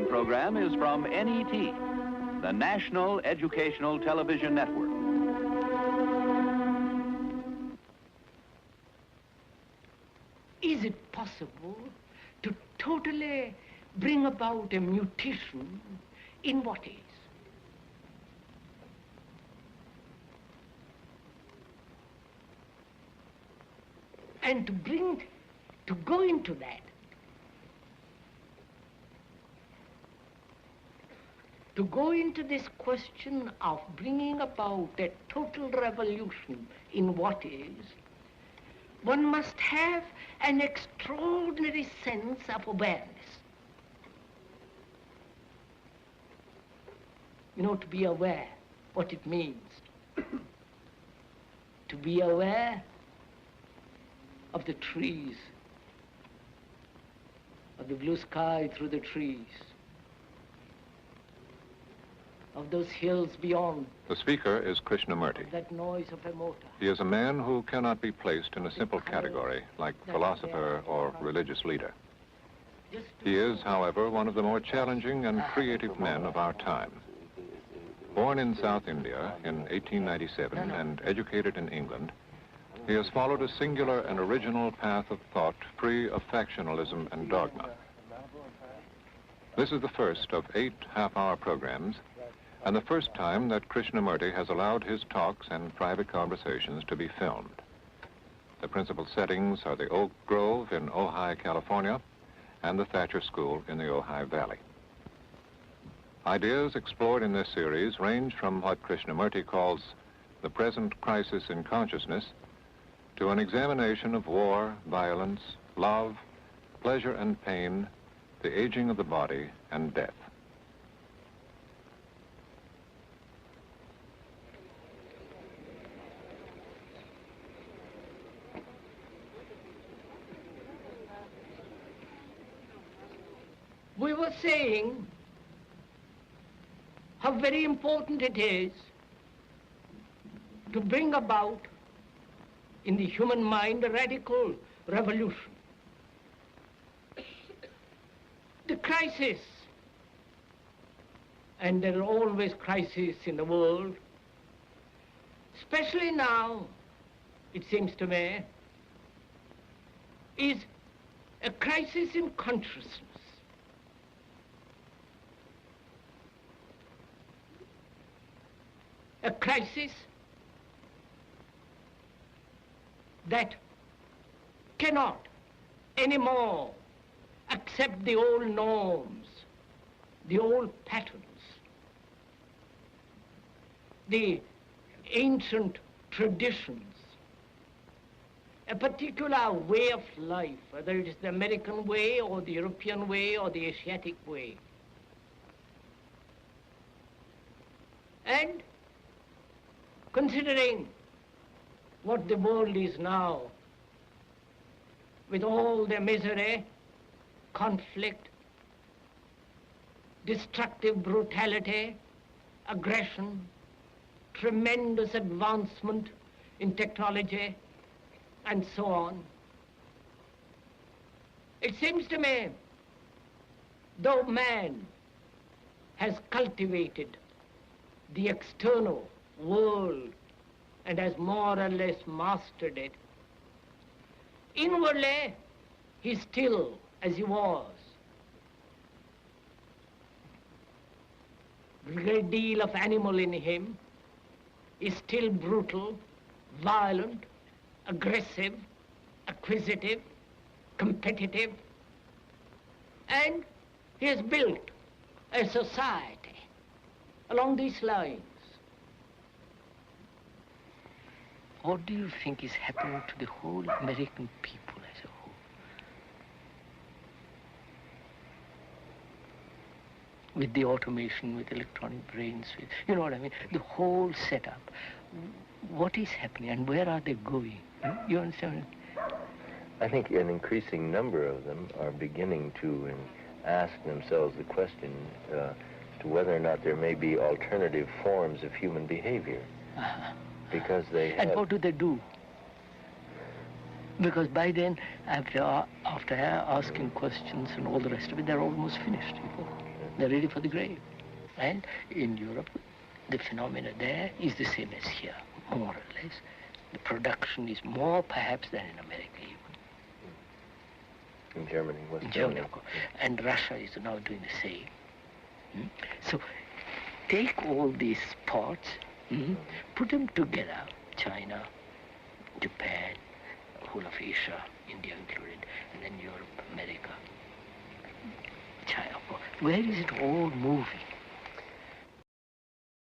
following program is from NET, the National Educational Television Network. Is it possible to totally bring about a mutation in what is? And to go into that, to go into this question of bringing about a total revolution in what is, one must have an extraordinary sense of awareness. You know, to be aware what it means. To be aware of the trees, of the blue sky through the trees, of those hills beyond. The speaker is Krishnamurti. That noise of a motor. He is a man who cannot be placed in a simple category like philosopher or religious leader. He is, however, one of the more challenging and creative men of our time. Born in South India in 1897 and educated in England, he has followed a singular and original path of thought free of factionalism and dogma. This is the first of 8 half-hour programs, and the first time that Krishnamurti has allowed his talks and private conversations to be filmed. The principal settings are the Oak Grove in Ojai, California, and the Thatcher School in the Ojai Valley. Ideas explored in this series range from what Krishnamurti calls the present crisis in consciousness to an examination of war, violence, love, pleasure and pain, the aging of the body, and death. We were saying how very important it is to bring about in the human mind a radical revolution. The crisis, and there are always crises in the world, especially now, it seems to me, is a crisis in consciousness. A crisis that cannot anymore accept the old norms, the old patterns, the ancient traditions, a particular way of life, whether it is the American way or the European way or the Asiatic way. And considering what the world is now, with all the misery, conflict, destructive brutality, aggression, tremendous advancement in technology, and so on, it seems to me, though man has cultivated the external world and has more or less mastered it, inwardly he's still as he was. A great deal of animal in him is still brutal, violent, aggressive, acquisitive, competitive, and he has built a society along these lines. What do you think is happening to the whole American people as a whole? With the automation, with electronic brains, with, you know what I mean? The whole setup. What is happening and where are they going? You understand? I think an increasing number of them are beginning to ask themselves the question to whether or not there may be alternative forms of human behavior. Because they have... And what do they do? Because by then, after asking questions and all the rest of it, they're almost finished. You know? They're ready for the grave. And in Europe, the phenomena there is the same as here, more or less. The production is more perhaps than in America even. In Germany, in Germany, of course. And Russia is now doing the same. So take all these spots, put them together, China, Japan, whole of Asia, India included, and then Europe, America, China. Where is it all moving?